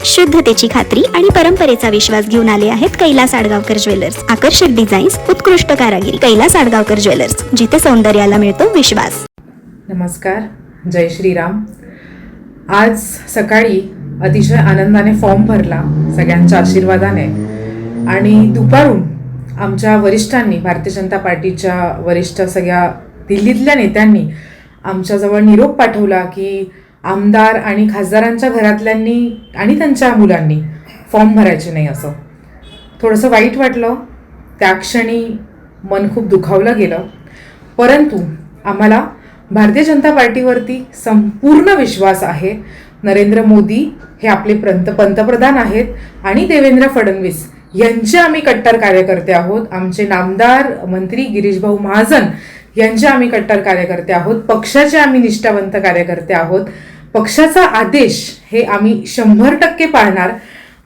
शुद्धतेची खात्री आणि परंपरेचा विश्वास घेऊन आले आहेत कैलास आडगावकर ज्वेलर्स. आकर्षक डिझाईन्स, उत्कृष्ट कारागिरी. कैलास आडगावकर ज्वेलर्स, जिथे सौंदर्याला मिळतो विश्वास. नमस्कार, जय श्रीराम. आज सकाळी अतिशय आनंदाने फॉर्म भरला सगळ्यांच्या आशीर्वादाने आणि दुपारून आमच्या वरिष्ठांनी, भारतीय जनता पार्टीच्या वरिष्ठ सगळ्या दिल्लीतल्या नेत्यांनी आमच्याजवळ निरोप पाठवला की आमदार आणि खासदारांच्या घरातल्यांनी आणि त्यांच्या मुलांनी फॉर्म भरायचे नाही. असं थोडंसं वाईट वाटलं. त्या क्षणी मन खूप दुखावलं गेलं. परंतु आम्हाला भारतीय जनता पार्टीवरती संपूर्ण विश्वास आहे. नरेंद्र मोदी हे आपले पंतप्रधान आहेत आणि देवेंद्र फडणवीस यांचे आम्ही कट्टर कार्यकर्ते आहोत. आमचे नामदार मंत्री गिरीश भाऊ महाजन यांचे आम्ही कट्टर कार्यकर्ते आहोत. पक्षाचे आम्ही निष्ठावंत कार्यकर्ते आहोत. पक्षाचा आदेश हे आम्ही 100% पाळणार.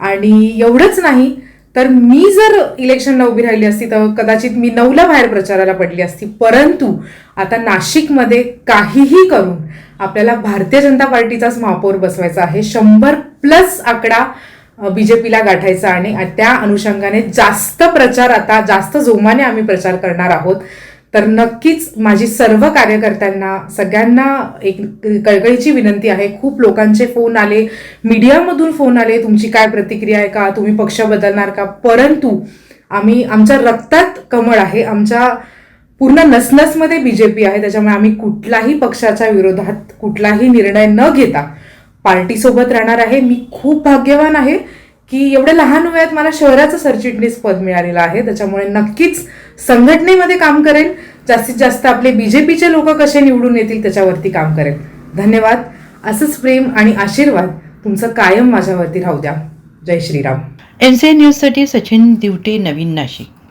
आणि एवढंच नाही तर मी जर इलेक्शनला उभी राहिली असती तर कदाचित मी 9ला बाहेर प्रचाराला पडली असती. परंतु आता नाशिकमध्ये काहीही करून आपल्याला भारतीय जनता पार्टीचाच महापौर बसवायचा आहे. 100+ आकडा बीजेपीला गाठायचा आणि त्या अनुषंगाने जास्त प्रचार, आता जास्त जोमाने आम्ही प्रचार करणार आहोत. तर नक्कीच माझी सर्व कार्यकर्त्यांना सगळ्यांना एक कळकळीची विनंती आहे. खूप लोकांचे फोन आले, मीडियामधून फोन आले, तुमची काय प्रतिक्रिया आहे का, तुम्ही पक्ष बदलणार का. परंतु आमच्या रक्तात कमळ आहे, आमच्या पूर्ण नसनसमध्ये बीजेपी आहे. त्याच्यामुळे आम्ही कुठलाही पक्षाच्या विरोधात कुठलाही निर्णय न घेता पार्टीसोबत राहणार आहे. मी खूप भाग्यवान आहे की एवढ्या लहान वयात मला शहराचं सरचिटणीस पद मिळालेलं आहे. त्याच्यामुळे नक्कीच संघटनेमध्ये काम करेल. जास्तीत जास्त आपले बीजेपीचे लोक कसे निवडून येतील त्याच्यावरती काम करेल. धन्यवाद. असंच प्रेम आणि आशीर्वाद तुमचं कायम माझ्यावरती राहू द्या. जय श्रीराम. NCI न्यूजसाठी सचिन दिवटे, नवीन नाशिक.